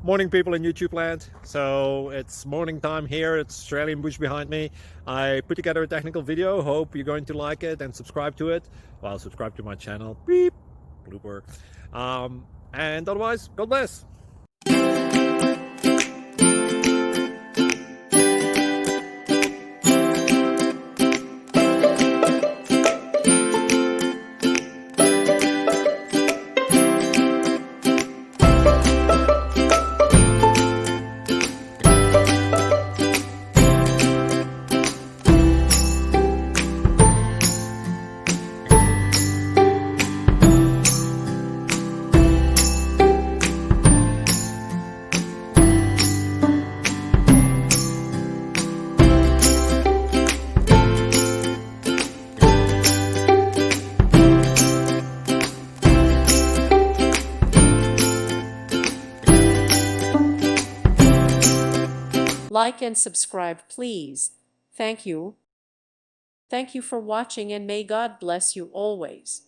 Morning, people in YouTube land. So it's morning time here. It's Australian bush behind me. I put together a technical video. Hope you're going to like it and subscribe to it. Well, subscribe to my channel. Beep, blooper. And otherwise, God bless. Like and subscribe, please. Thank you. Thank you for watching, and may God bless you always.